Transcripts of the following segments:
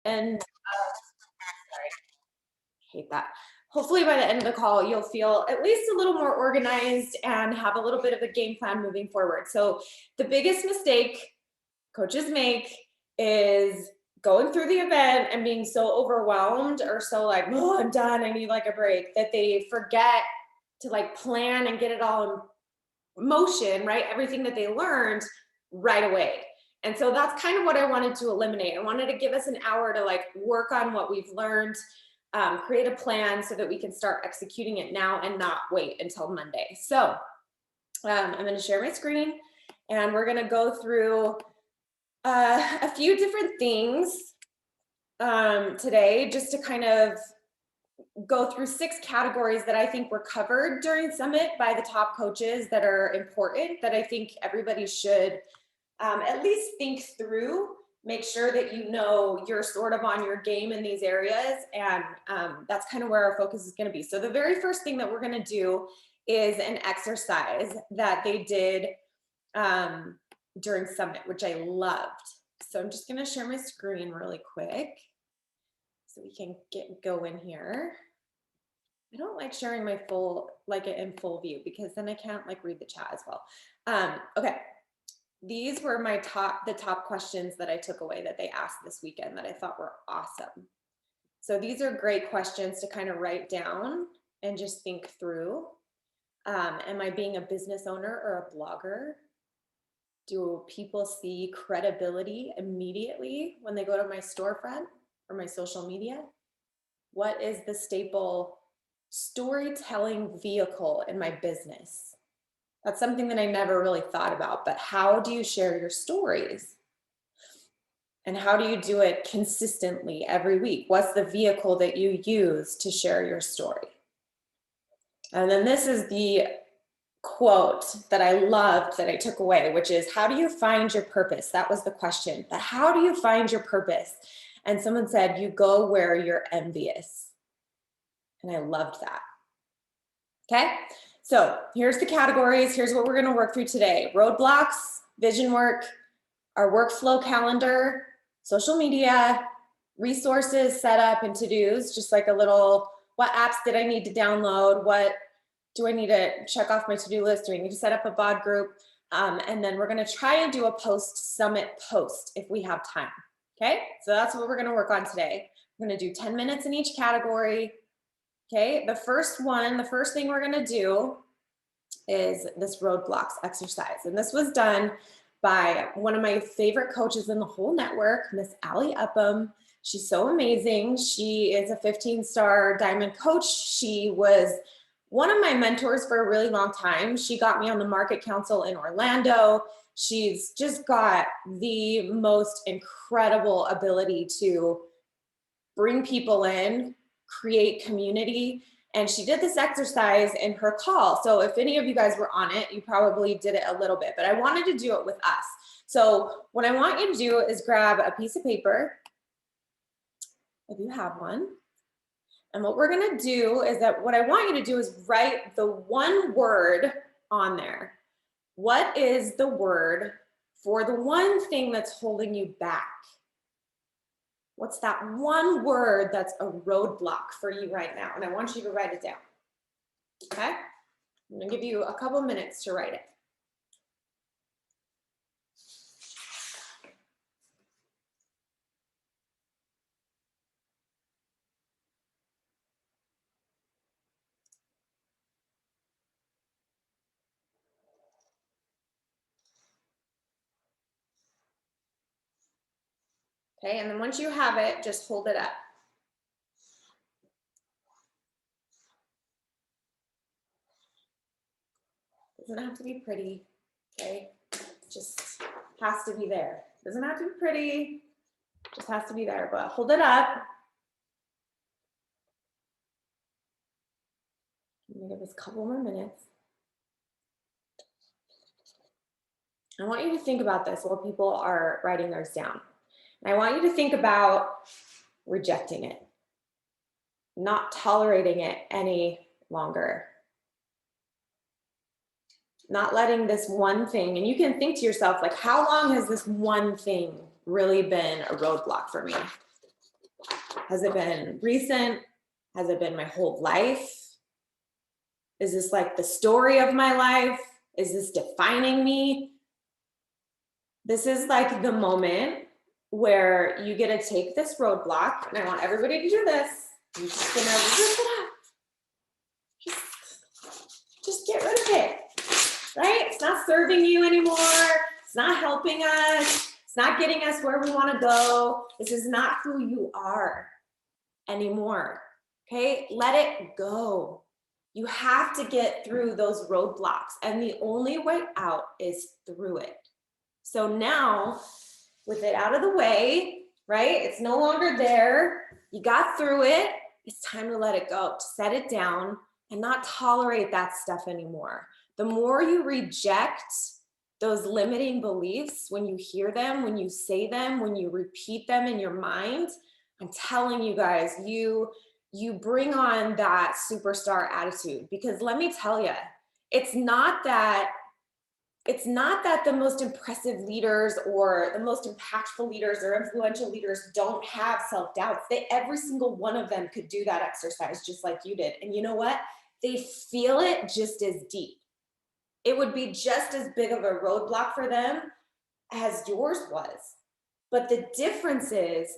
end, sorry, hate that. Hopefully by the end of the call, you'll feel at least a little more organized and have a little bit of a game plan moving forward. So the biggest mistake coaches make is going through the event and being so overwhelmed or so like, oh, I'm done, I need like a break, that they forget to like plan and get it all in motion, right? Everything that they learned right away. And so that's kind of what I wanted to eliminate. I wanted to give us an hour to like work on what we've learned, create a plan so that we can start executing it now and not wait until Monday. So I'm going to share my screen and we're going to go through a few different things today, just to kind of go through 6 categories that I think were covered during Summit by the top coaches that are important, that I think everybody should at least think through, make sure that you know you're sort of on your game in these areas. And that's kind of where our focus is going to be. So the very first thing that we're going to do is an exercise that they did during Summit, which I loved. So I'm just going to share my screen really quick so we can go in here. I don't like sharing my in full view, because then I can't like read the chat as well. Okay. These were the top questions that I took away that they asked this weekend that I thought were awesome. So these are great questions to kind of write down and just think through. Am I being a business owner or a blogger? Do people see credibility immediately when they go to my storefront or my social media? What is the staple storytelling vehicle in my business? That's something that I never really thought about, but how do you share your stories? And how do you do it consistently every week? What's the vehicle that you use to share your story? And then this is the quote that I loved that I took away, which is, how do you find your purpose? That was the question. But how do you find your purpose? And someone said, you go where you're envious. And I loved that. Okay. So here's the categories. Here's what we're going to work through today. Roadblocks, vision work, our workflow calendar, social media, resources, setup, and to-dos, just like a little, what apps did I need to download? What do I need to check off my to-do list? Do I need to set up a bod group? And then we're going to try and do a post-summit post if we have time. Okay, so that's what we're going to work on today. We're going to do 10 minutes in each category. Okay, the first thing we're going to do is this roadblocks exercise. And this was done by one of my favorite coaches in the whole network, Miss Allie Upham. She's so amazing. She is a 15-star diamond coach. She was one of my mentors for a really long time. She got me on the market council in Orlando. She's just got the most incredible ability to bring people in, create community. And she did this exercise in her call. So if any of you guys were on it, you probably did it a little bit, but I wanted to do it with us. So what I want you to do is grab a piece of paper, if you have one. And what we're going to do is that what I want you to do is write the one word on there. What is the word for the one thing that's holding you back? What's that one word that's a roadblock for you right now? And I want you to write it down. Okay? I'm going to give you a couple minutes to write it. Okay, and then once you have it, just hold it up. Doesn't have to be pretty, okay? Just has to be there. Doesn't have to be pretty, just has to be there, but hold it up. I'm gonna give this a couple more minutes. I want you to think about this while people are writing theirs down. And I want you to think about rejecting it, not tolerating it any longer. Not letting this one thing, and you can think to yourself, like, how long has this one thing really been a roadblock for me? Has it been recent? Has it been my whole life? Is this like the story of my life? Is this defining me? This is like the moment where you get to take this roadblock, and I want everybody to do this. You're just gonna rip it up. Just get rid of it, right? It's not serving you anymore. It's not helping us. It's not getting us where we want to go. This is not who you are anymore, okay? Let it go. You have to get through those roadblocks, and the only way out is through it. So now, with it out of the way, right? It's no longer there. You got through it. It's time to let it go, to set it down and not tolerate that stuff anymore. The more you reject those limiting beliefs, when you hear them, when you say them, when you repeat them in your mind, I'm telling you guys, you bring on that superstar attitude. Because let me tell you, it's not that the most impressive leaders or the most impactful leaders or influential leaders don't have self-doubts. Every single one of them could do that exercise just like you did. And you know what? They feel it just as deep. It would be just as big of a roadblock for them as yours was. But the difference is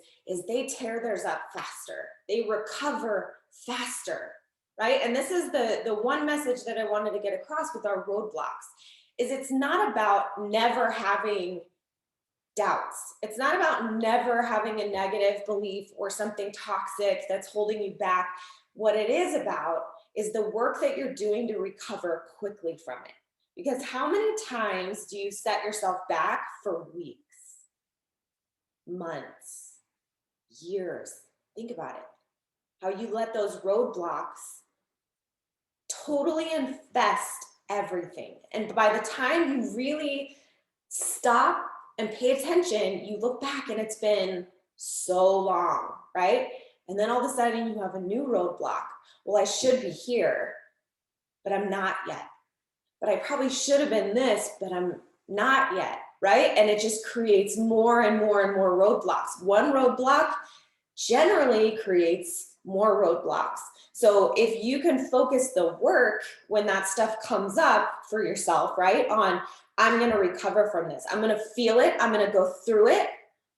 they tear theirs up faster. They recover faster, right? And this is the one message that I wanted to get across with our roadblocks, is it's not about never having doubts. It's not about never having a negative belief or something toxic that's holding you back. What it is about is the work that you're doing to recover quickly from it. Because how many times do you set yourself back for weeks, months, years? Think about it. How you let those roadblocks totally infest everything. And by the time you really stop and pay attention, you look back and it's been so long, right? And then all of a sudden you have a new roadblock. Well, I should be here, but I'm not yet. But I probably should have been this, but I'm not yet, right? And it just creates more and more and more roadblocks. One roadblock generally creates more roadblocks. So if you can focus the work when that stuff comes up for yourself, right? On, I'm going to recover from this. I'm going to feel it. I'm going to go through it.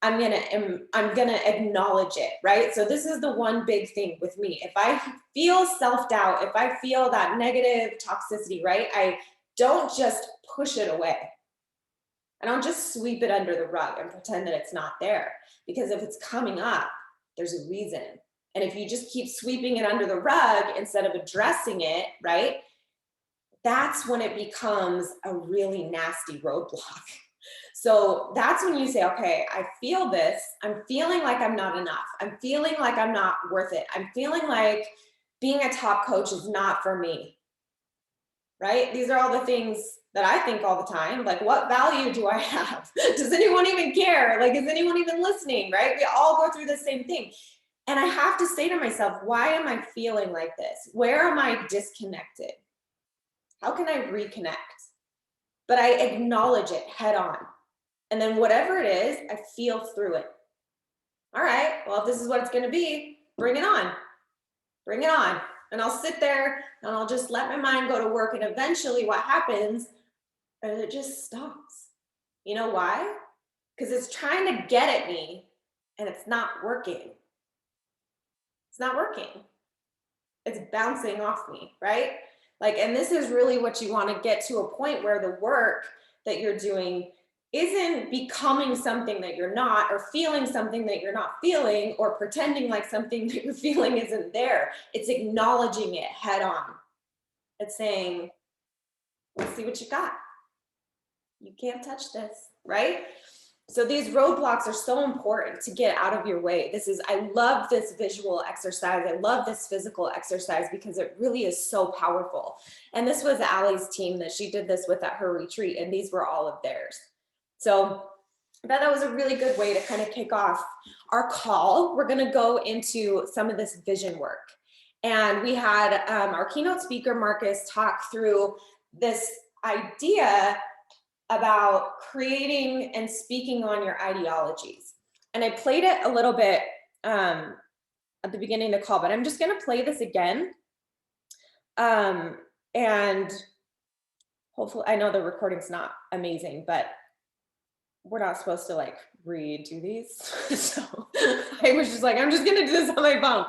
I'm going to acknowledge it, right? So this is the one big thing with me. If I feel self-doubt, if I feel that negative toxicity, right? I don't just push it away. I don't just sweep it under the rug and pretend that it's not there. Because if it's coming up, there's a reason. And if you just keep sweeping it under the rug instead of addressing it, right? That's when it becomes a really nasty roadblock. So that's when you say, okay, I feel this. I'm feeling like I'm not enough. I'm feeling like I'm not worth it. I'm feeling like being a top coach is not for me, right? These are all the things that I think all the time. Like, what value do I have? Does anyone even care? Like, is anyone even listening, right? We all go through the same thing. And I have to say to myself, why am I feeling like this? Where am I disconnected? How can I reconnect? But I acknowledge it head on. And then whatever it is, I feel through it. All right, well, if this is what it's going to be, bring it on. Bring it on. And I'll sit there and I'll just let my mind go to work. And eventually what happens is it just stops. You know why? Because it's trying to get at me and it's not working. It's not working. It's bouncing off me, right? Like, and this is really what you want to get to, a point where the work that you're doing isn't becoming something that you're not, or feeling something that you're not feeling, or pretending like something that you're feeling isn't there. It's acknowledging it head on. It's saying, let's see what you got. You can't touch this, right? So these roadblocks are so important to get out of your way. I love this visual exercise. I love this physical exercise because it really is so powerful. And this was Allie's team that she did this with at her retreat, and these were all of theirs. So I thought that was a really good way to kind of kick off our call. We're going to go into some of this vision work. And we had our keynote speaker, Marcus, talk through this idea about creating and speaking on your ideologies. And I played it a little bit at the beginning of the call, but I'm just going to play this again. And hopefully, I know the recording's not amazing, but we're not supposed to like redo these. So I was just like, I'm just gonna do this on my phone.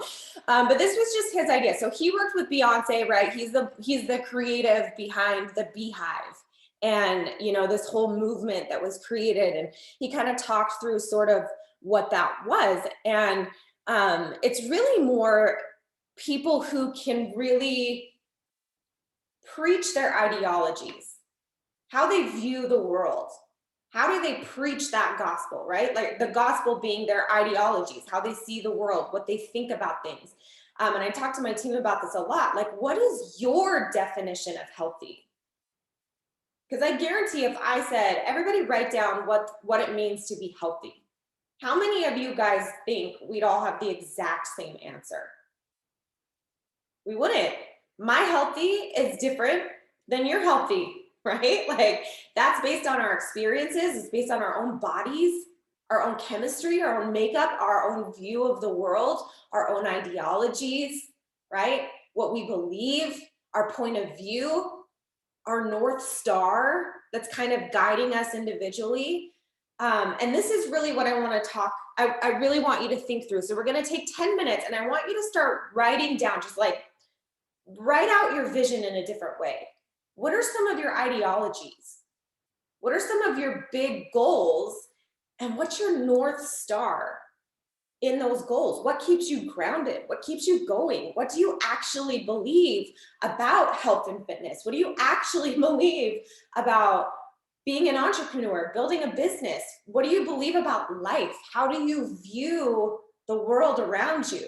But this was just his idea. So he worked with Beyonce, right? He's the creative behind the Beehive and this whole movement that was created. And he kind of talked through sort of what that was. And it's really more people who can really preach their ideologies, how they view the world. How do they preach that gospel, right? Like the gospel being their ideologies, how they see the world, what they think about things. And I talk to my team about this a lot. Like, what is your definition of healthy? Because I guarantee if I said, everybody write down what it means to be healthy, how many of you guys think we'd all have the exact same answer? We wouldn't. My healthy is different than your healthy, right? Like that's based on our experiences, it's based on our own bodies, our own chemistry, our own makeup, our own view of the world, our own ideologies, right? What we believe, our point of view, our North Star that's kind of guiding us individually. And this is really what I want to talk. I really want you to think through. So we're going to take 10 minutes and I want you to start writing down, just like write out your vision in a different way. What are some of your ideologies? What are some of your big goals? And what's your North Star in those goals? What keeps you grounded? What keeps you going? What do you actually believe about health and fitness? What do you actually believe about being an entrepreneur, building a business? What do you believe about life? How do you view the world around you?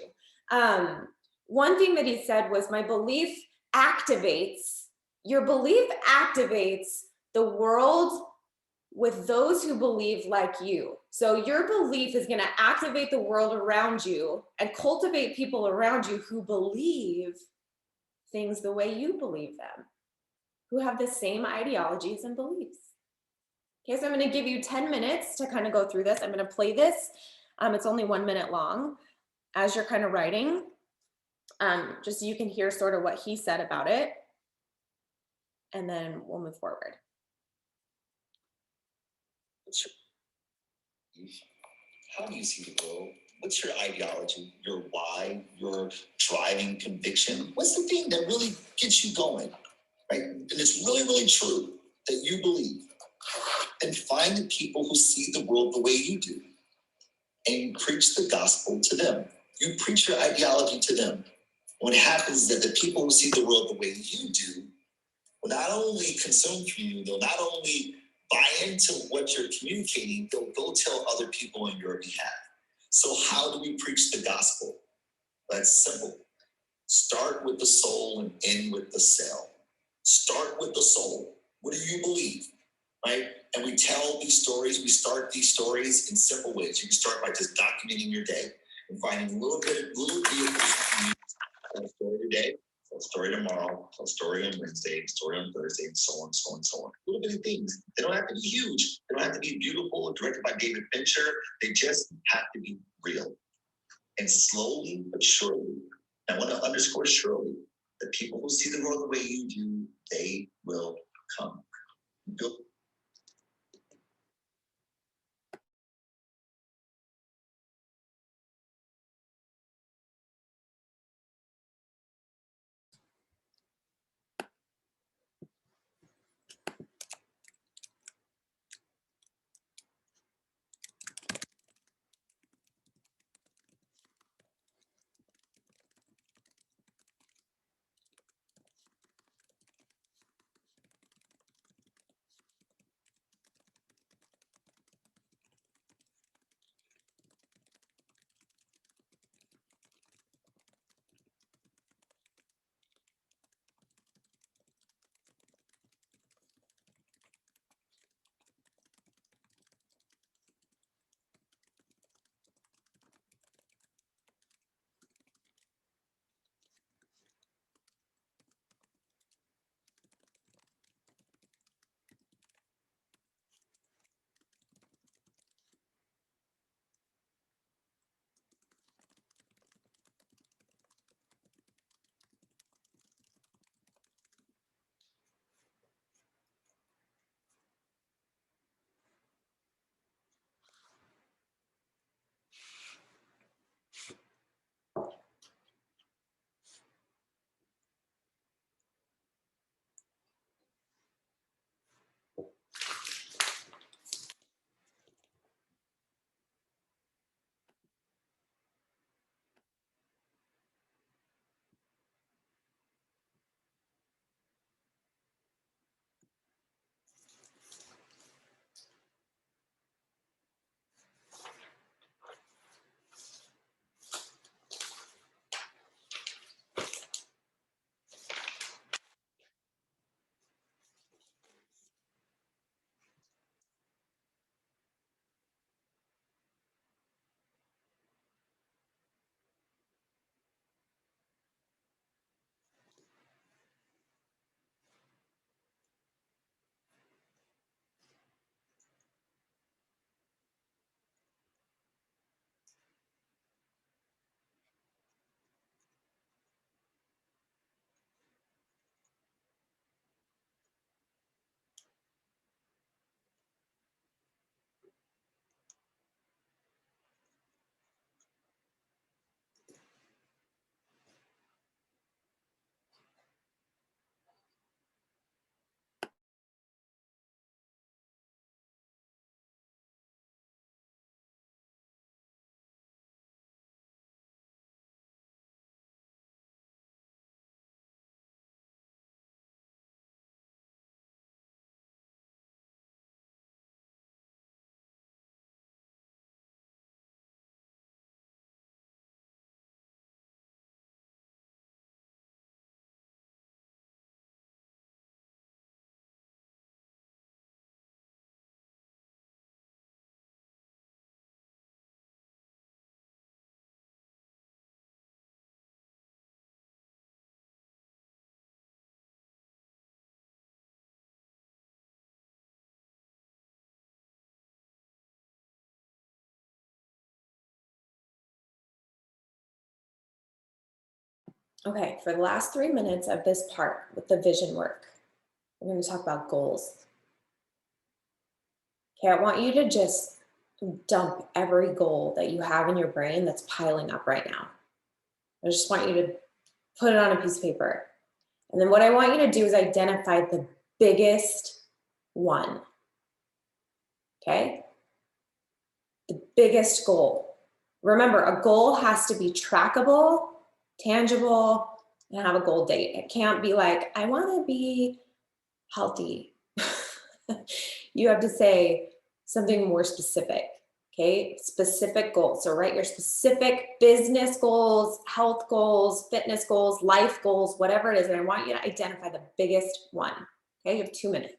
One thing that he said was, your belief activates the world with those who believe like you. So your belief is going to activate the world around you and cultivate people around you who believe things the way you believe them, who have the same ideologies and beliefs. Okay, so I'm going to give you 10 minutes to kind of go through this. I'm going to play this. It's only 1 minute long as you're kind of writing, just so you can hear sort of what he said about it. And then we'll move forward. How do you see the world? What's your ideology, your why, your driving conviction? What's the thing that really gets you going, right? And it's really, really true that you believe. And find the people who see the world the way you do. And you preach the gospel to them. You preach your ideology to them. What happens is that the people who see the world the way you do will not only consume from you, they'll not only buy into what you're communicating, they'll go tell other people on your behalf. So how do we preach the gospel? That's simple. Start with the soul and end with the cell. Start with the soul. What do you believe? Right? And we tell these stories, we start these stories in simple ways. You can start by just documenting your day and finding little vehicles you can use. Tell a story today, tell a story tomorrow, tell a story on Wednesday, story on Thursday, and so on, so on, so on. Little bitty things. They don't have to be huge. They don't have to be beautiful or directed by David Fincher. They just have to be real. And slowly but surely, I want to underscore surely, the people who see the world the way you do, they will come. Go. Okay, for the last 3 minutes of this part with the vision work, we're going to talk about goals. Okay, I want you to just dump every goal that you have in your brain that's piling up right now. I just want you to put it on a piece of paper. And then what I want you to do is identify the biggest one. Okay? The biggest goal. Remember, a goal has to be trackable, tangible, and have a goal date. It can't be like, I want to be healthy. You have to say something more specific. Okay, specific goals. So write your specific business goals, health goals, fitness goals, life goals, whatever it is. And I want you to identify the biggest one. Okay, you have 2 minutes.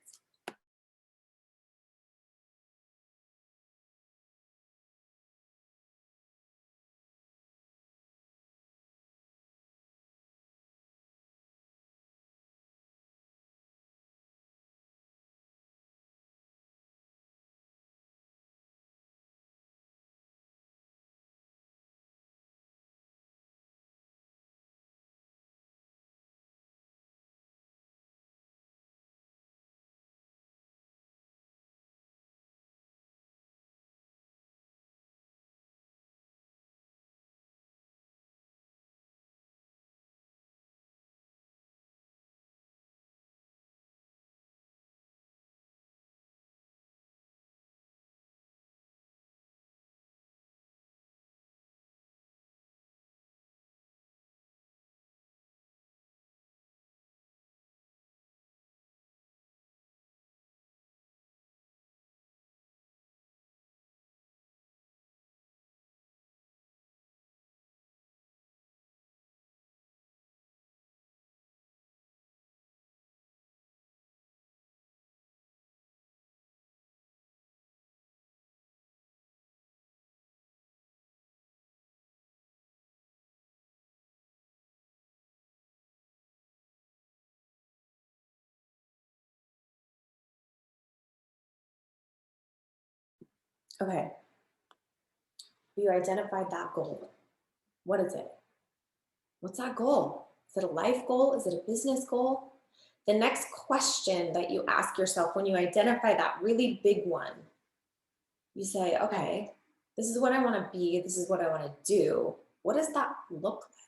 Okay, you identified that goal. What is it? What's that goal? Is it a life goal? Is it a business goal? The next question that you ask yourself when you identify that really big one, you say, okay, this is what I want to be. This is what I want to do. What does that look like?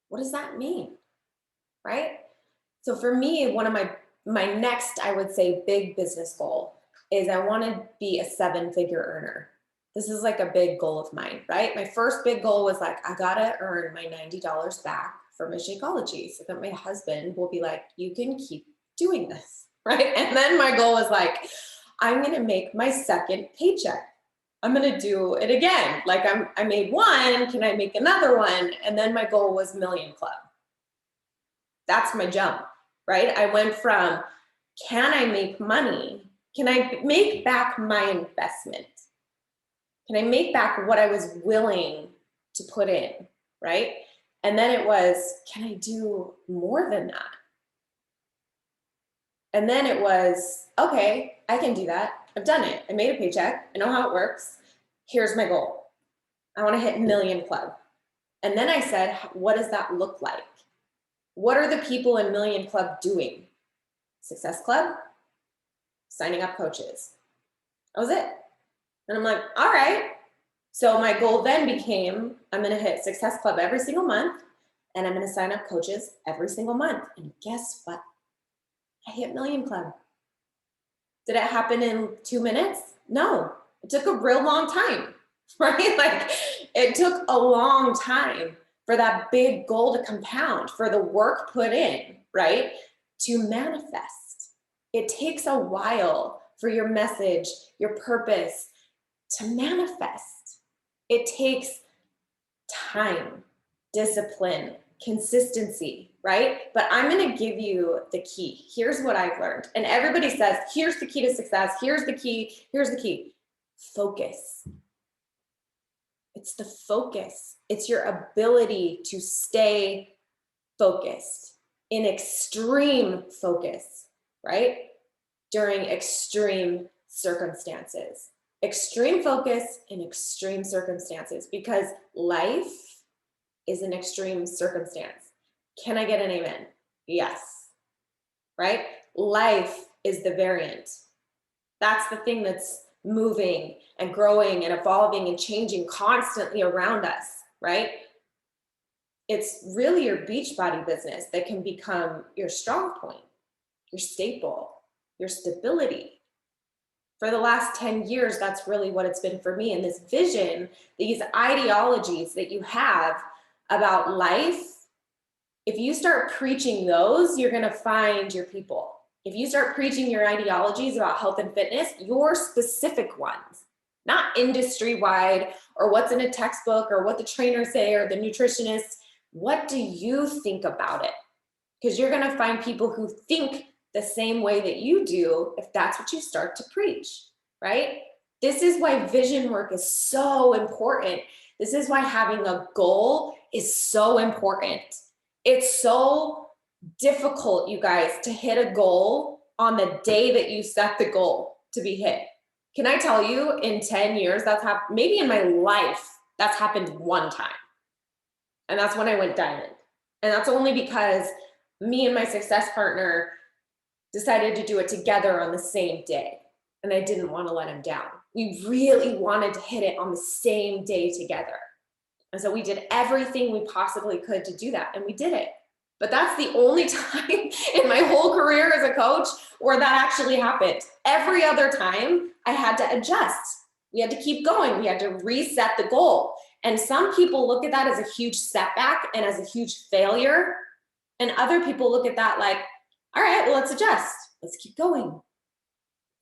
What does that mean? Right? So for me, one of my next, I would say, big business goal is I want to be a 7-figure earner. This is like a big goal of mine, right? My first big goal was like, I gotta earn my $90 back for my Shakeology so that my husband will be like, you can keep doing this, right? And then my goal was like, I'm gonna make my second paycheck. I'm gonna do it again. Like I made one, can I make another one? And then my goal was Million Club. That's my jump, right? I went from, can I make money? Can I make back my investment? Can I make back what I was willing to put in, right? And then it was, can I do more than that? And then it was, okay, I can do that. I've done it. I made a paycheck. I know how it works. Here's my goal. I want to hit Million Club. And then I said, what does that look like? What are the people in Million Club doing? Success Club, signing up coaches. That was it. And I'm like, all right. So my goal then became, I'm going to hit Success Club every single month, and I'm going to sign up coaches every single month. And guess what? I hit Million Club. Did it happen in 2 minutes? No, it took a real long time, right? Like it took a long time for that big goal to compound, for the work put in, right, to manifest. It takes a while for your message, your purpose to manifest. It takes time, discipline, consistency, right? But I'm going to give you the key. Here's what I've learned. And everybody says, here's the key to success. Here's the key. Here's the key. Focus. It's the focus. It's your ability to stay focused in extreme focus, right? During extreme circumstances. Extreme focus in extreme circumstances, because life is an extreme circumstance. Can I get an amen? Yes, right? Life is the variant. That's the thing that's moving and growing and evolving and changing constantly around us, right? It's really your beach body business that can become your strong point, your staple, your stability. For the last 10 years, that's really what it's been for me. And this vision, these ideologies that you have about life, if you start preaching those, you're going to find your people. If you start preaching your ideologies about health and fitness, your specific ones, not industry wide or what's in a textbook or what the trainers say or the nutritionists, what do you think about it? Because you're going to find people who think the same way that you do if that's what you start to preach, right? This is why vision work is so important. This is why having a goal is so important. It's so difficult, you guys, to hit a goal on the day that you set the goal to be hit. Can I tell you, in 10 years, that's happened, maybe in my life, that's happened one time. And that's when I went diamond. And that's only because me and my success partner decided to do it together on the same day. And I didn't want to let him down. We really wanted to hit it on the same day together. And so we did everything we possibly could to do that. And we did it. But that's the only time in my whole career as a coach where that actually happened. Every other time I had to adjust. We had to keep going. We had to reset the goal. And some people look at that as a huge setback and as a huge failure. And other people look at that like, all right, well, let's adjust. Let's keep going.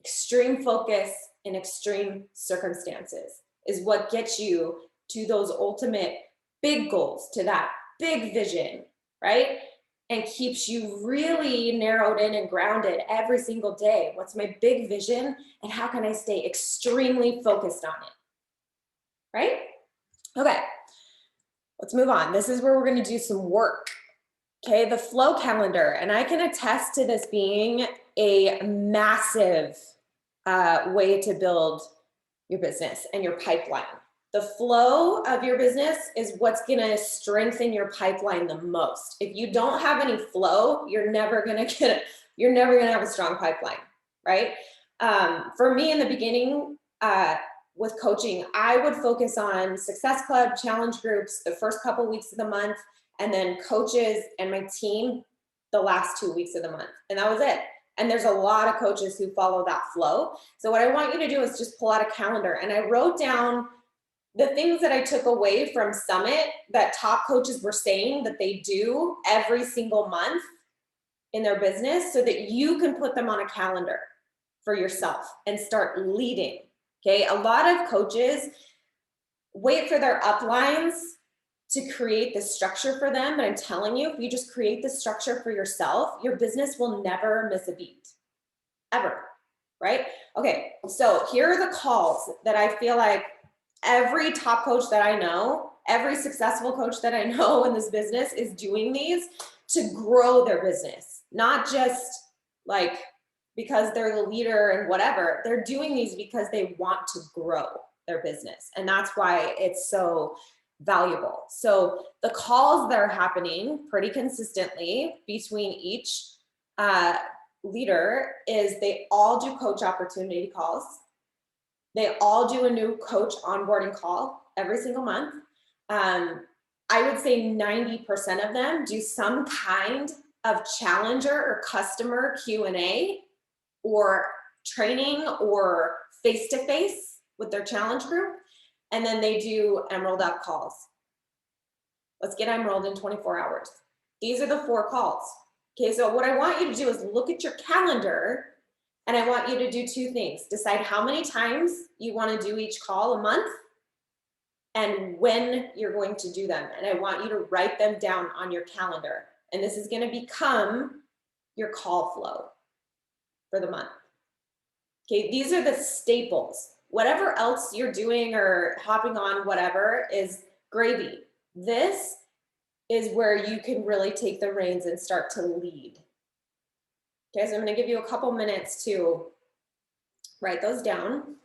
Extreme focus in extreme circumstances is what gets you to those ultimate big goals, to that big vision, right? And keeps you really narrowed in and grounded every single day. What's my big vision and how can I stay extremely focused on it, right? Okay, let's move on. This is where we're going to do some work. Okay, the flow calendar. And I can attest to this being a massive way to build your business and your pipeline. The flow of your business is what's going to strengthen your pipeline the most. If you don't have any flow, you're never going to have a strong pipeline, right? For me in the beginning, with coaching, I would focus on Success Club, challenge groups, the first couple weeks of the month, and then coaches and my team the last 2 weeks of the month. And that was it. And there's a lot of coaches who follow that flow. So what I want you to do is just pull out a calendar. And I wrote down the things that I took away from Summit that top coaches were saying that they do every single month in their business so that you can put them on a calendar for yourself and start leading. Okay, a lot of coaches wait for their uplines to create the structure for them. But I'm telling you, if you just create the structure for yourself, your business will never miss a beat, ever, right? Okay, so here are the calls that I feel like every top coach that I know, every successful coach that I know in this business is doing these to grow their business, not just like because they're the leader and whatever. They're doing these because they want to grow their business. And that's why it's so valuable. So the calls that are happening pretty consistently between each leader is they all do coach opportunity calls. They all do a new coach onboarding call every single month. I would say 90% of them do some kind of challenger or customer Q&A or training or face-to-face with their challenge group. And then they do Emerald Up calls. Let's get Emerald in 24 hours. These are the 4 calls. Okay, so what I want you to do is look at your calendar and I want you to do 2 things. Decide how many times you want to do each call a month and when you're going to do them. And I want you to write them down on your calendar. And this is going to become your call flow for the month. Okay, these are the staples. Whatever else you're doing or hopping on, whatever, is gravy. This is where you can really take the reins and start to lead. Okay, so I'm going to give you a couple minutes to write those down.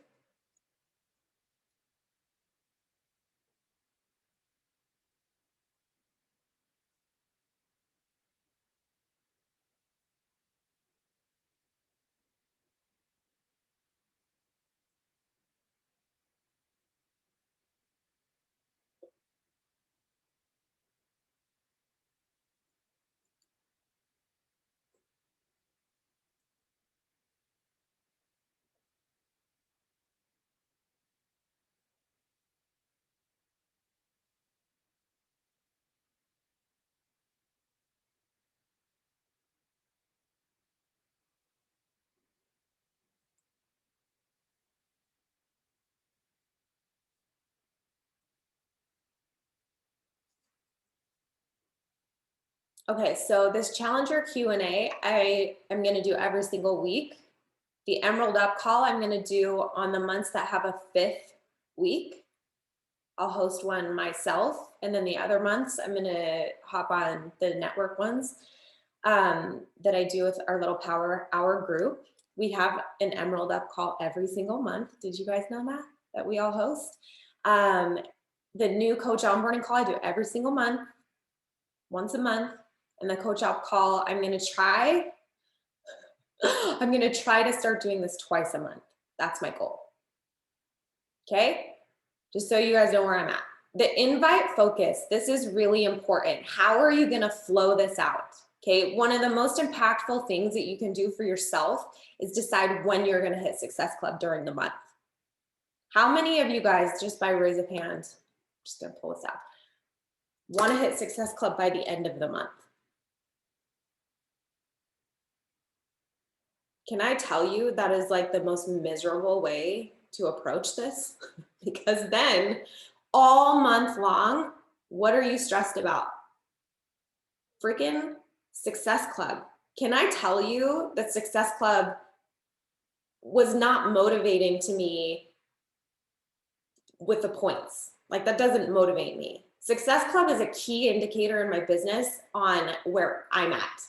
Okay, so this Challenger Q&A, I am gonna do every single week. The Emerald Up call, I'm gonna do on the months that have a 5th week. I'll host one myself, and then the other months, I'm gonna hop on the network ones that I do with our little Power Hour group. We have an Emerald Up call every single month. Did you guys know that? That we all host? The new coach onboarding call I do every single month, once a month. And the coach up call, I'm gonna try to start doing this twice a month. That's my goal. Okay? Just so you guys know where I'm at. The invite focus, this is really important. How are you gonna flow this out? Okay, one of the most impactful things that you can do for yourself is decide when you're gonna hit Success Club during the month. How many of you guys, just by raise of hand, I'm just gonna pull this out, wanna hit Success Club by the end of the month? Can I tell you that is like the most miserable way to approach this? Because then all month long, what are you stressed about? Freaking Success Club. Can I tell you that Success Club was not motivating to me with the points? Like, that doesn't motivate me. Success Club is a key indicator in my business on where I'm at.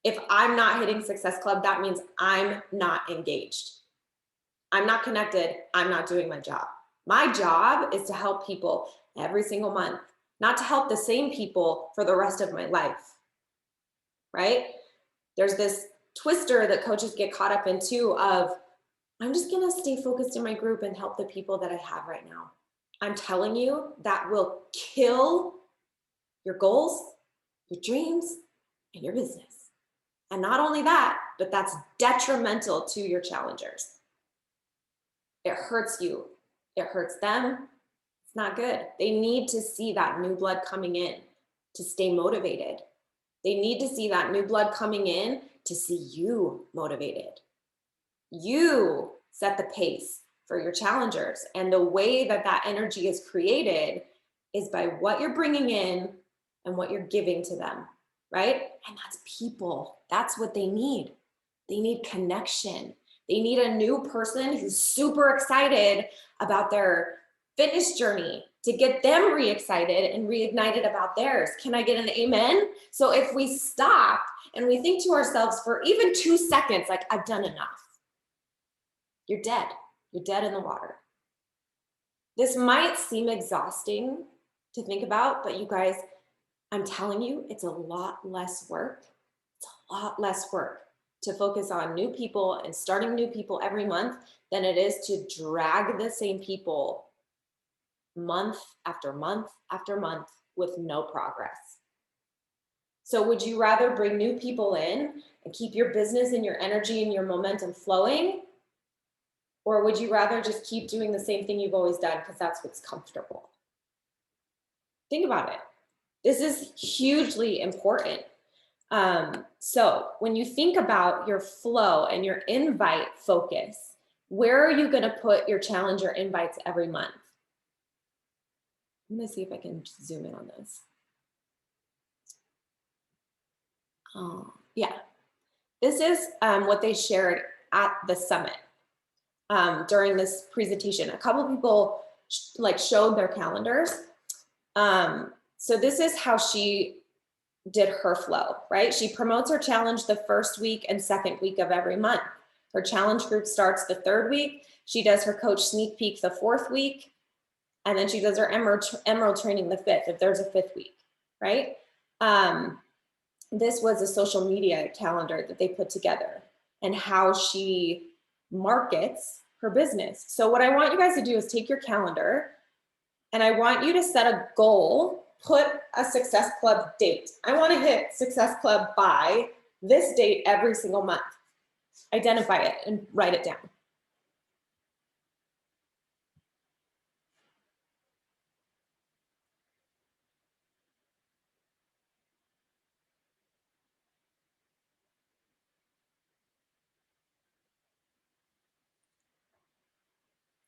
If I'm not hitting Success Club, that means I'm not engaged. I'm not connected. I'm not doing my job. My job is to help people every single month, not to help the same people for the rest of my life, right? There's this twister that coaches get caught up in too of, I'm just gonna stay focused in my group and help the people that I have right now. I'm telling you, that will kill your goals, your dreams, and your business. And not only that, but that's detrimental to your challengers. It hurts you. It hurts them. It's not good. They need to see that new blood coming in to stay motivated. They need to see that new blood coming in to see you motivated. You set the pace for your challengers. And the way that that energy is created is by what you're bringing in and what you're giving to them, right? And that's people. That's what they need. They need connection. They need a new person who's super excited about their fitness journey to get them re-excited and reignited about theirs. Can I get an amen? So if we stop and we think to ourselves for even 2 seconds, like, I've done enough, you're dead. You're dead in the water. This might seem exhausting to think about, but you guys, I'm telling you, it's a lot less work. It's a lot less work to focus on new people and starting new people every month than it is to drag the same people month after month after month with no progress. So would you rather bring new people in and keep your business and your energy and your momentum flowing? Or would you rather just keep doing the same thing you've always done because that's what's comfortable? Think about it. This is hugely important. So when you think about your flow and your invite focus, where are you going to put your challenger invites every month? I'm going to see if I can zoom in on this. Yeah, this is what they shared at the summit during this presentation. A couple of people showed their calendars. So this is how she did her flow, right? She promotes her challenge the first week and second week of every month. Her challenge group starts the third week. She does her coach sneak peek the fourth week. And then she does her emerald training the fifth, if there's a fifth week, right? This was a social media calendar that they put together and how she markets her business. So what I want you guys to do is take your calendar and I want you to set a goal, put a Success Club date. I want to hit Success Club by this date every single month. Identify it and write it down.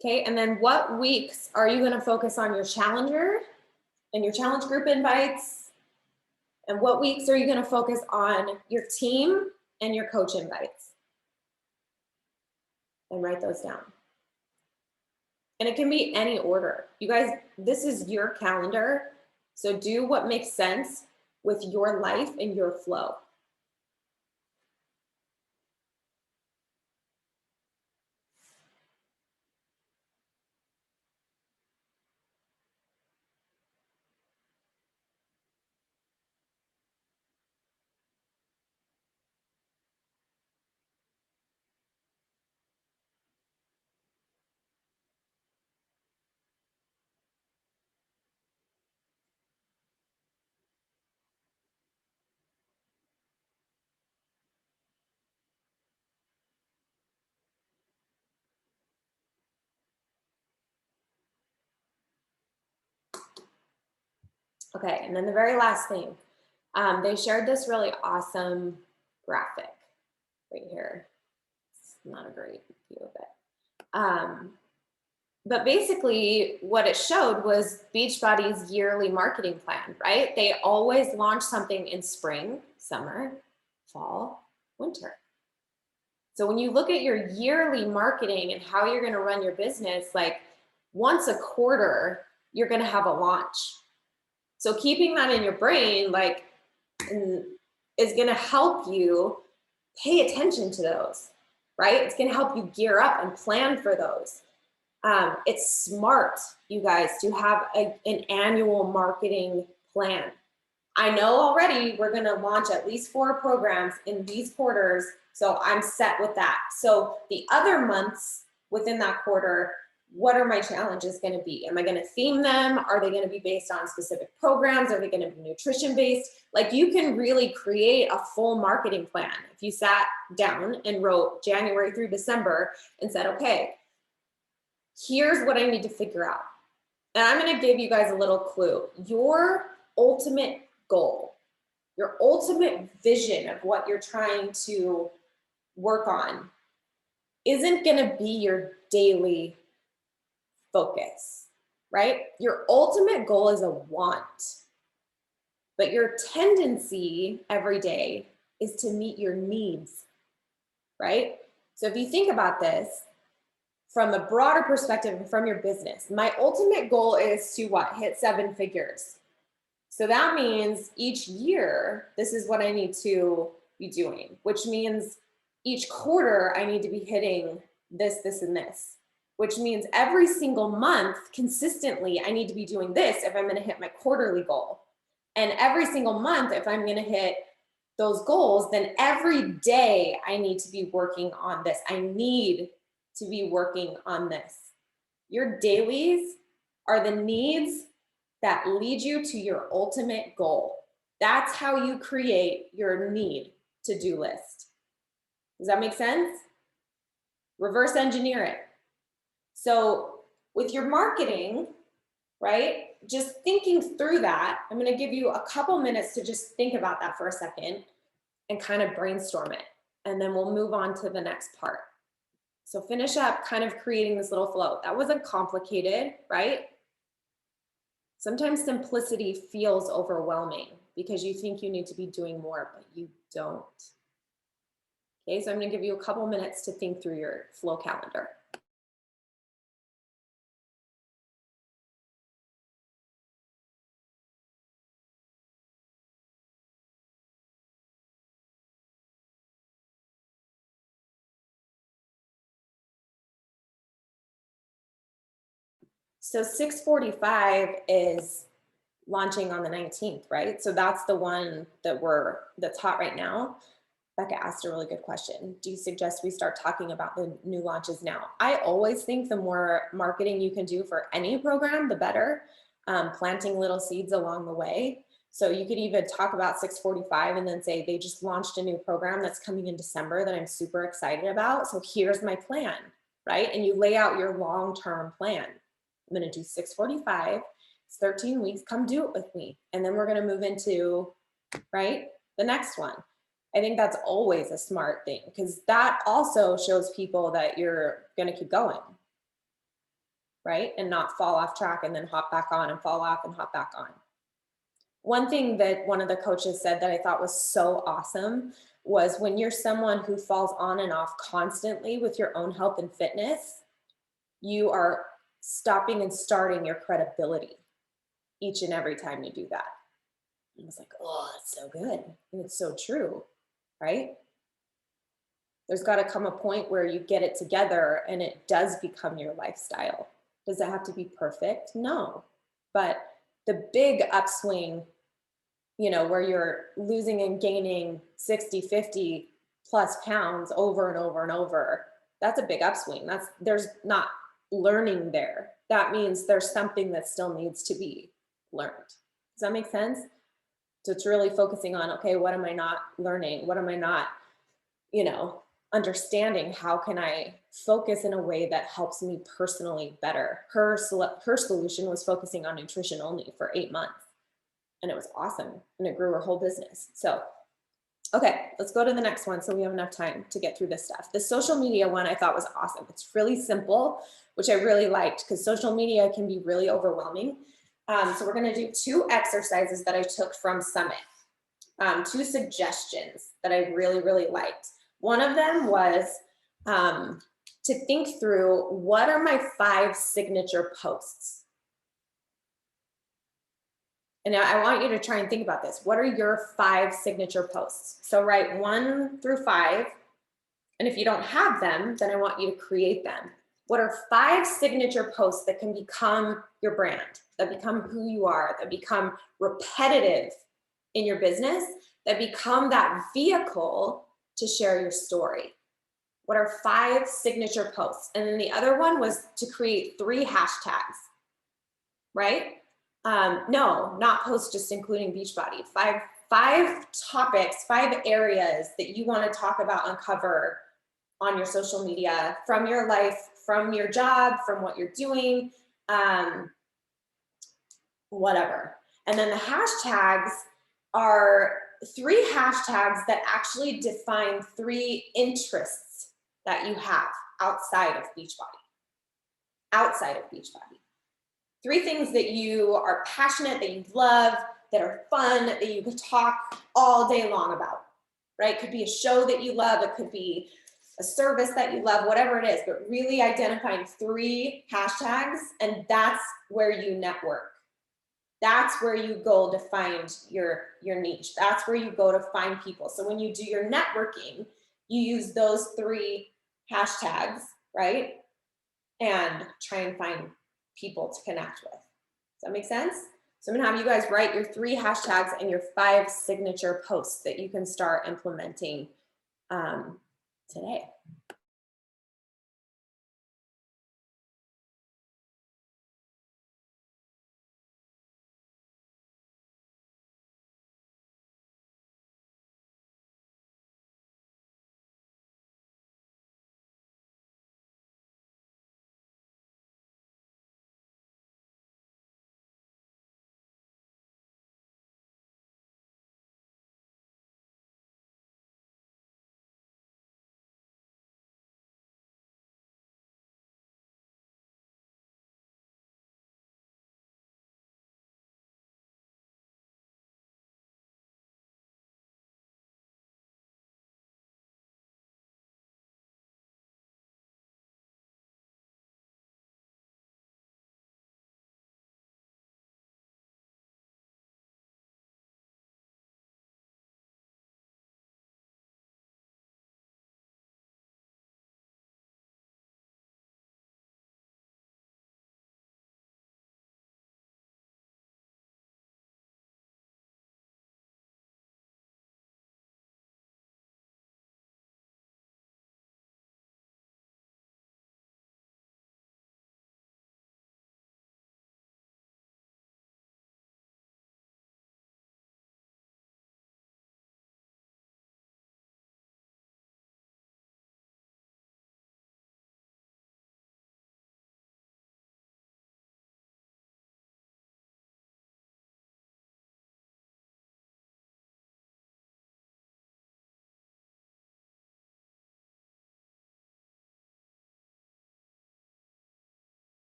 Okay, and then what weeks are you going to focus on your challenger and your challenge group invites And what weeks are you going to focus on your team and your coach invites? And write those down. And it can be any order. You guys, this is your calendar. So do what makes sense with your life and your flow. Okay, and then the very last thing, they shared this really awesome graphic right here. It's not a great view of it. But basically what it showed was Beachbody's yearly marketing plan, right? They always launch something in spring, summer, fall, winter. So when you look at your yearly marketing and how you're gonna run your business, like once a quarter, you're gonna have a launch. So keeping that in your brain, like, is gonna help you pay attention to those, right? It's gonna help you gear up and plan for those. It's smart, you guys, to have an annual marketing plan. I know already we're gonna launch at least 4 programs in these quarters, so I'm set with that. So the other months within that quarter, what are my challenges gonna be? Am I gonna theme them? Are they gonna be based on specific programs? Are they gonna be nutrition based? Like you can really create a full marketing plan. If you sat down and wrote January through December and said, okay, here's what I need to figure out. And I'm gonna give you guys a little clue. Your ultimate goal, your ultimate vision of what you're trying to work on isn't gonna be your daily focus, right? Your ultimate goal is a want, but your tendency every day is to meet your needs, right? So if you think about this, from a broader perspective and from your business, my ultimate goal is to what? Hit 7 figures. So that means each year, this is what I need to be doing, which means each quarter I need to be hitting this, this, and this, which means every single month consistently, I need to be doing this if I'm going to hit my quarterly goal. And every single month, if I'm going to hit those goals, then every day I need to be working on this. I need to be working on this. Your dailies are the needs that lead you to your ultimate goal. That's how you create your need to-do list. Does that make sense? Reverse engineer it. So with your marketing, right, just thinking through that, I'm going to give you a couple minutes to just think about that for a second and kind of brainstorm it. And then we'll move on to the next part. So finish up kind of creating this little flow. That wasn't complicated, right? Sometimes simplicity feels overwhelming because you think you need to be doing more, but you don't. Okay, so I'm going to give you a couple minutes to think through your flow calendar. So 6:45 is launching on the 19th, right? So that's the one that's hot right now. Becca asked a really good question. Do you suggest we start talking about the new launches now? I always think the more marketing you can do for any program, the better. Planting little seeds along the way. So you could even talk about 6:45 and then say, they just launched a new program that's coming in December that I'm super excited about. So here's my plan, right? And you lay out your long-term plan. I'm gonna do 6:45, it's 13 weeks, come do it with me. And then we're gonna move into, right, the next one. I think that's always a smart thing because that also shows people that you're gonna keep going, right? And not fall off track and then hop back on and fall off and hop back on. One thing that one of the coaches said that I thought was so awesome was when you're someone who falls on and off constantly with your own health and fitness, you are stopping and starting your credibility each and every time you do that. I was like, oh, that's so good. And it's so true, right? There's got to come a point where you get it together and it does become your lifestyle. Does it have to be perfect? No. But the big upswing, where you're losing and gaining 60, 50 plus pounds over and over and over, that's a big upswing. There's not learning there. That means there's something that still needs to be learned. Does that make sense? So it's really focusing on, okay, what am I not learning? What am I not, understanding? How can I focus in a way that helps me personally better? Her solution was focusing on nutrition only for 8 months. And it was awesome. And it grew her whole business. So, okay, let's go to the next one so we have enough time to get through this stuff. The social media one I thought was awesome. It's really simple, which I really liked because social media can be really overwhelming. So we're going to do 2 exercises that I took from Summit, 2 suggestions that I really, really liked. One of them was to think through, what are my 5 signature posts? And I want you to try and think about this. What are your 5 signature posts? So write 1 through 5. And if you don't have them, then I want you to create them. What are 5 signature posts that can become your brand, that become who you are, that become repetitive in your business, that become that vehicle to share your story? What are 5 signature posts? And then the other one was to create 3 hashtags, right? No, not posts just including Beachbody. Five topics, 5 areas that you want to talk about, uncover on your social media, from your life, from your job, from what you're doing, whatever. And then the hashtags are 3 hashtags that actually define 3 interests that you have outside of Beachbody. Outside of Beachbody. 3 things that you are passionate, that you love, that are fun, that you could talk all day long about, right? It could be a show that you love. It could be a service that you love, whatever it is, but really identifying 3 hashtags, and that's where you network. That's where you go to find your niche. That's where you go to find people. So when you do your networking, you use those 3 hashtags, right? And try and find people to connect with. Does that make sense? So I'm gonna have you guys write your 3 hashtags and your 5 signature posts that you can start implementing today.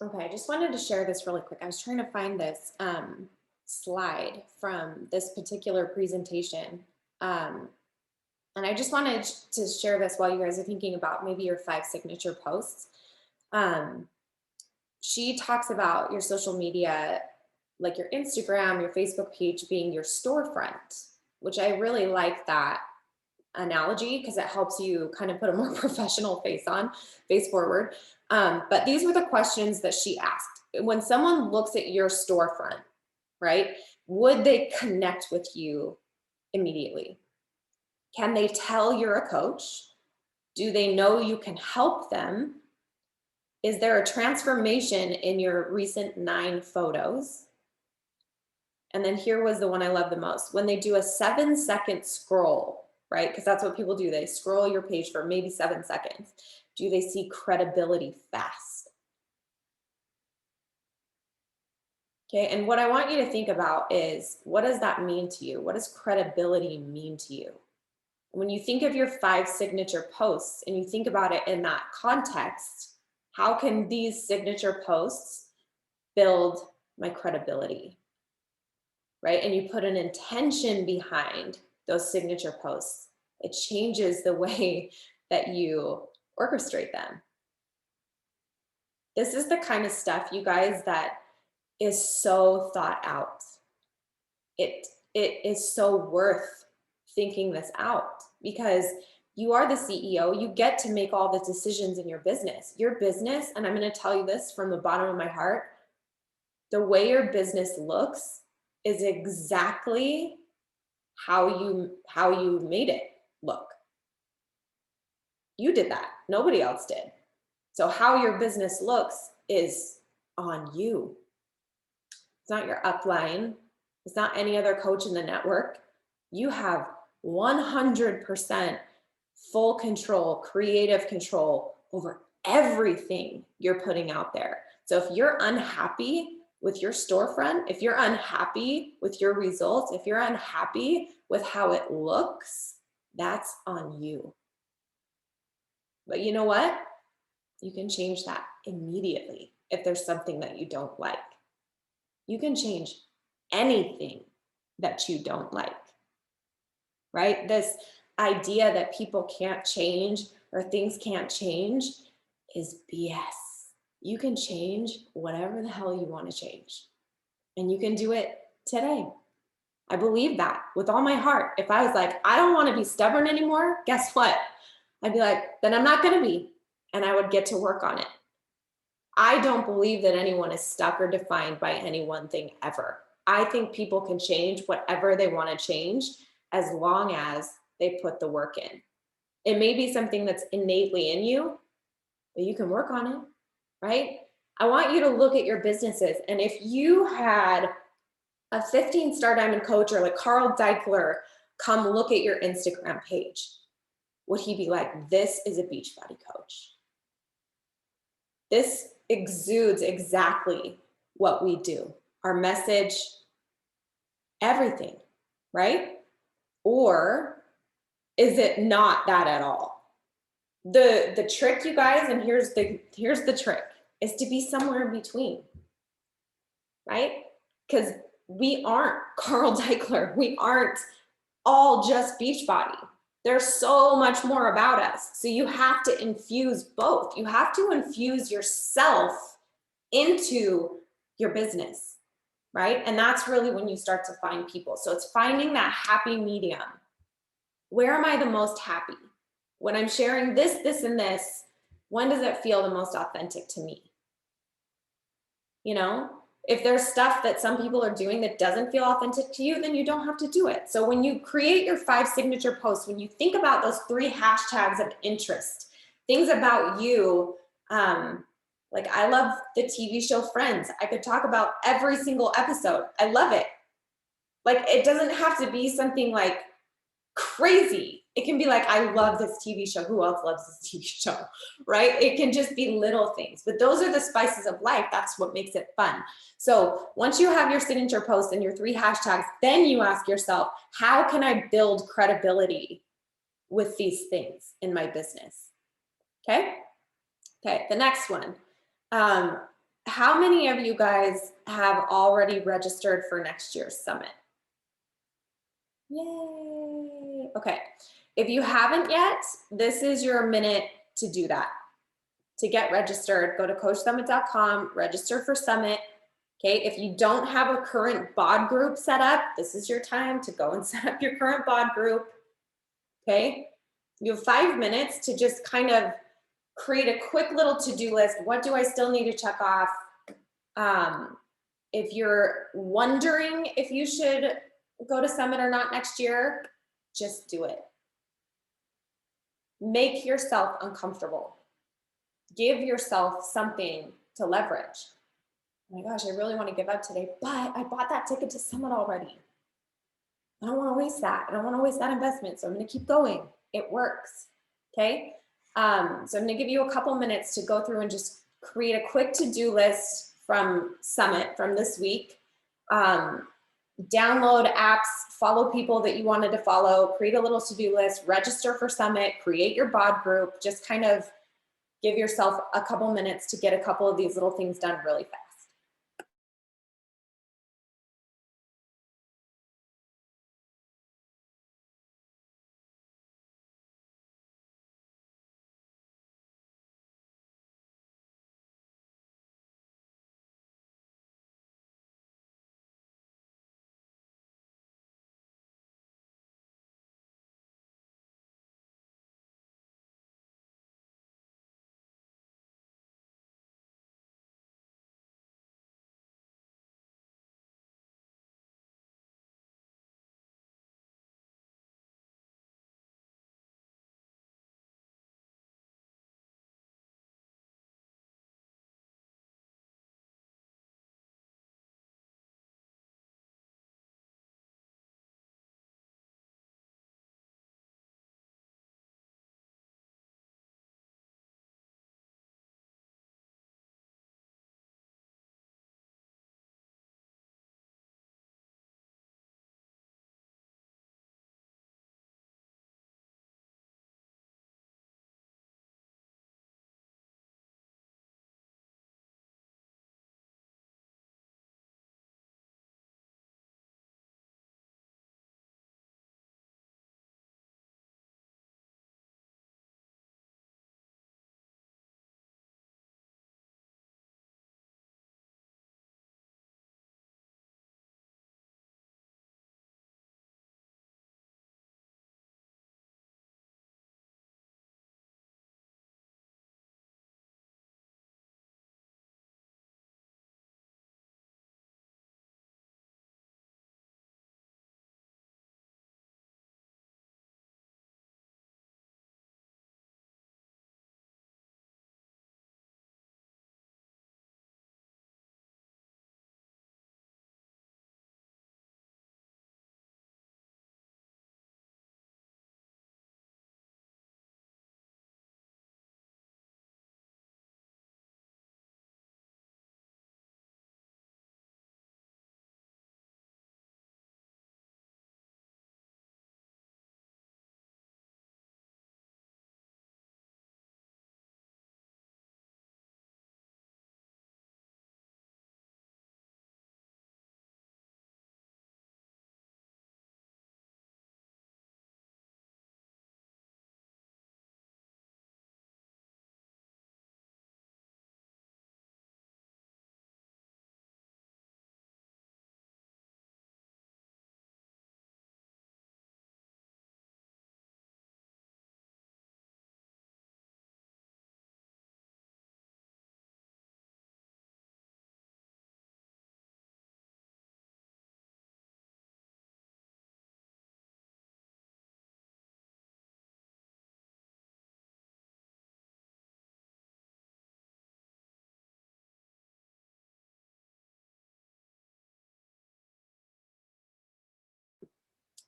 Okay, I just wanted to share this really quick. I was trying to find this slide from this particular presentation. Um, and I just wanted to share this while you guys are thinking about maybe your 5 signature posts. Um, she talks about your social media, like your Instagram, your Facebook page being your storefront, which I really like that analogy because it helps you kind of put a more professional face forward. But these were the questions that she asked. When someone looks at your storefront, right, would they connect with you immediately? Can they tell you're a coach? Do they know you can help them? Is there a transformation in your recent 9 photos? And then here was the one I love the most. When they do a 7-second scroll, right? Because that's what people do. They scroll your page for maybe 7 seconds. Do they see credibility fast? Okay. And what I want you to think about is, what does that mean to you? What does credibility mean to you? When you think of your 5 signature posts and you think about it in that context, how can these signature posts build my credibility? Right? And you put an intention behind those signature posts, it changes the way that you orchestrate them. This is the kind of stuff, you guys, that is so thought out. It is so worth thinking this out because you are the CEO. You get to make all the decisions in your business. Your business, and I'm going to tell you this from the bottom of my heart, the way your business looks is exactly how you made it look. You did that. Nobody else did. So how your business looks is on you. It's not your upline. It's not any other coach in the network. You have 100% full control, creative control over everything you're putting out there. So if you're unhappy with your storefront, if you're unhappy with your results, if you're unhappy with how it looks, that's on you. But you know what? You can change that immediately if there's something that you don't like. You can change anything that you don't like, right? This idea that people can't change or things can't change is BS. You can change whatever the hell you want to change, and you can do it today. I believe that with all my heart. If I was like, I don't want to be stubborn anymore, guess what? I'd be like, then I'm not going to be, and I would get to work on it. I don't believe that anyone is stuck or defined by any one thing ever. I think people can change whatever they want to change as long as they put the work in. It may be something that's innately in you, but you can work on it, right? I want you to look at your businesses. And if you had a 15-star diamond coach or like Carl Deichler come look at your Instagram page, would he be like, this is a Beachbody coach? This exudes exactly what we do. Our message, everything, right? Or is it not that at all? The trick, you guys, and here's the trick, is to be somewhere in between, right? Because we aren't Carl Deichler. We aren't all just Beachbody. There's so much more about us. So you have to infuse both. You have to infuse yourself into your business, right? And that's really when you start to find people. So it's finding that happy medium. Where am I the most happy? When I'm sharing this, and this, when does it feel the most authentic to me? You know, if there's stuff that some people are doing that doesn't feel authentic to you, then you don't have to do it. So when you create your 5 signature posts, when you think about those 3 hashtags of interest, things about you, like I love the TV show Friends. I could talk about every single episode. I love it. Like it doesn't have to be something like crazy. It can be like, I love this TV show. Who else loves this TV show? Right? It can just be little things, but those are the spices of life. That's what makes it fun. So once you have your signature post and your 3 hashtags, then you ask yourself, how can I build credibility with these things in my business? Okay. Okay. The next one. how many of you guys have already registered for next year's summit? Yay. Okay. If you haven't yet, this is your minute to do that. To get registered, go to coachsummit.com, register for summit. Okay. If you don't have a current bod group set up, this is your time to go and set up your current bod group. Okay. You have 5 minutes to just kind of create a quick little to-do list. What do I still need to check off? If you're wondering if you should go to summit or not next year, just do it. Make yourself uncomfortable. Give yourself something to leverage. Oh my gosh, I really want to give up today, but I bought that ticket to summit already. I don't want to waste that. I don't want to waste that investment. So I'm going to keep going. It works. Okay. So I'm going to give you a couple minutes to go through and just create a quick to-do list from Summit from this week. Download apps, follow people that you wanted to follow, create a little to-do list, register for Summit, create your bod group, just kind of give yourself a couple minutes to get a couple of these little things done really fast.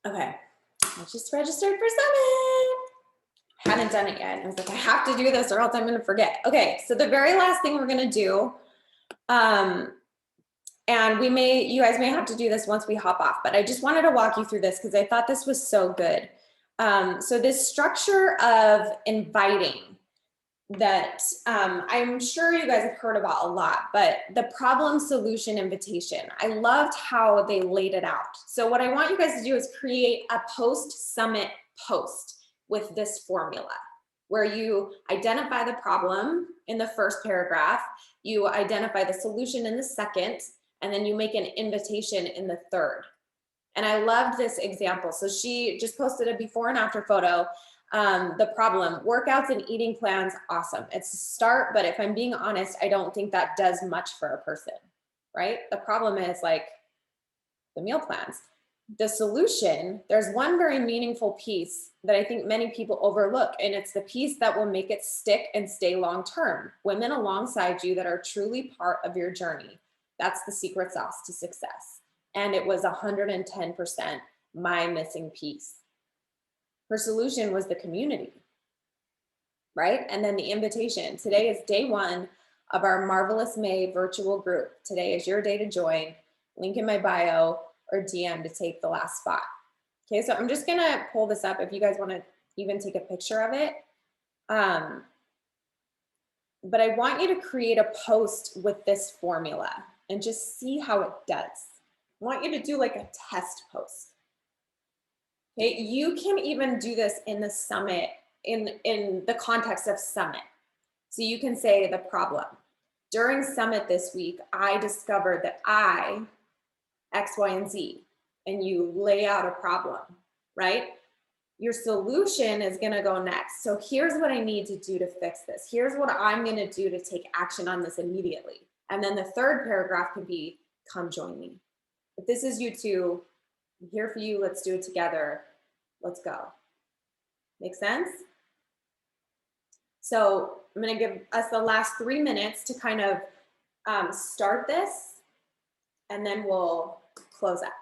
Okay, I just registered for Summit. Hadn't done it yet. I was like, I have to do this or else I'm going to forget. Okay, so the very last thing we're going to do, and you guys may have to do this once we hop off, but I just wanted to walk you through this because I thought this was so good. So this structure of inviting, that I'm sure you guys have heard about a lot, but the problem solution invitation. I loved how they laid it out. So what I want you guys to do is create a post-summit post with this formula where you identify the problem in the first paragraph, you identify the solution in the second, and then you make an invitation in the third. And I loved this example. So she just posted a before and after photo. The problem, workouts and eating plans, awesome. It's a start, but if I'm being honest, I don't think that does much for a person, right? The problem is like the meal plans. The solution, there's one very meaningful piece that I think many people overlook, and it's the piece that will make it stick and stay long term. Women alongside you that are truly part of your journey. That's the secret sauce to success. And it was 110% my missing piece. Her solution was the community, right? And then the invitation. Today is day one of our Marvelous May virtual group. Today is your day to join. Link in my bio or DM to take the last spot. Okay, so I'm just gonna pull this up if you guys wanna even take a picture of it. But I want you to create a post with this formula and just see how it does. I want you to do like a test post. Okay, you can even do this in the summit, in the context of summit. So you can say the problem. During summit this week, I discovered that I, X, Y, and Z, and you lay out a problem, right? Your solution is gonna go next. So here's what I need to do to fix this. Here's what I'm gonna do to take action on this immediately. And then the third paragraph could be, come join me. If this is you two, I'm here for you, let's do it together. Let's go. Make sense? So I'm gonna give us the last 3 minutes to kind of start this, and then we'll close out.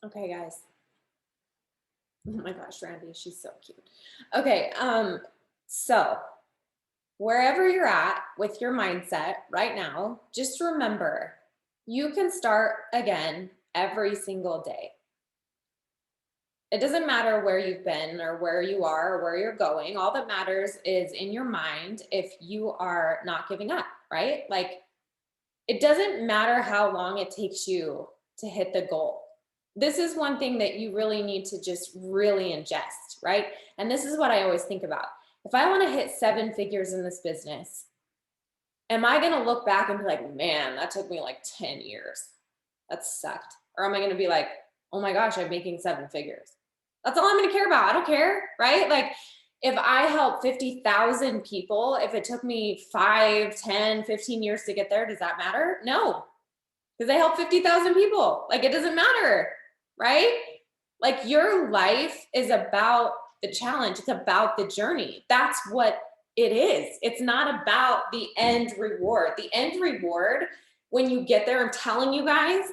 Okay, guys. Oh my gosh, Randy, she's so cute. Okay, so wherever you're at with your mindset right now, just remember you can start again every single day. It doesn't matter where you've been or where you are or where you're going. All that matters is in your mind if you are not giving up, right? Like, it doesn't matter how long it takes you to hit the goal. This is one thing that you really need to just really ingest, right? And this is what I always think about. If I want to hit 7 figures in this business, am I going to look back and be like, man, that took me like 10 years. That sucked. Or am I going to be like, oh my gosh, I'm making 7 figures. That's all I'm going to care about. I don't care, right? Like if I help 50,000 people, if it took me 5, 10, 15 years to get there, does that matter? No, because I help 50,000 people. Like it doesn't matter, right? Like your life is about the challenge. It's about the journey. That's what it is. It's not about the end reward. The end reward, when you get there, I'm telling you guys,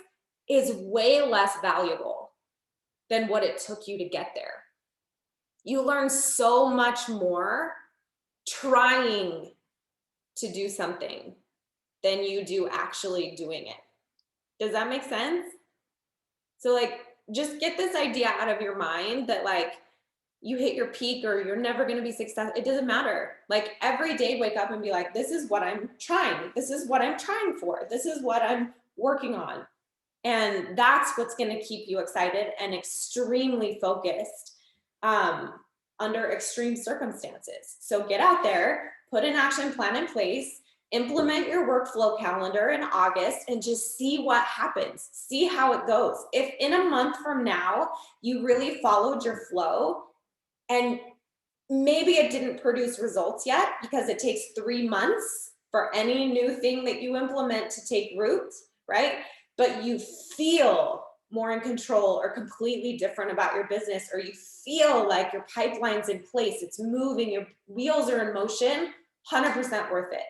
is way less valuable than what it took you to get there. You learn so much more trying to do something than you do actually doing it. Does that make sense? So like, just get this idea out of your mind that like you hit your peak or you're never going to be successful. It doesn't matter. Like every day, wake up and be like, this is what I'm trying. This is what I'm trying for. This is what I'm working on. And that's what's going to keep you excited and extremely focused under extreme circumstances. So get out there, put an action plan in place, implement your workflow calendar in August, and just see what happens. See how it goes. If in a month from now, you really followed your flow and maybe it didn't produce results yet because it takes 3 months for any new thing that you implement to take root, right? But you feel more in control or completely different about your business, or you feel like your pipeline's in place, it's moving, your wheels are in motion, 100% worth it.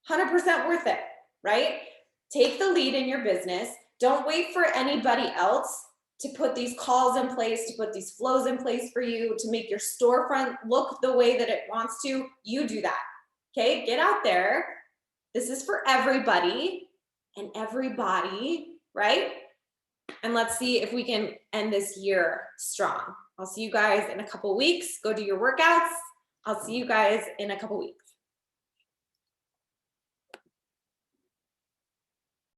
100% worth it, right? Take the lead in your business. Don't wait for anybody else to put these calls in place, to put these flows in place for you, to make your storefront look the way that it wants to. You do that, okay? Get out there. This is for everybody and everybody, right? And let's see if we can end this year strong. I'll see you guys in a couple weeks. Go do your workouts. I'll see you guys in a couple weeks.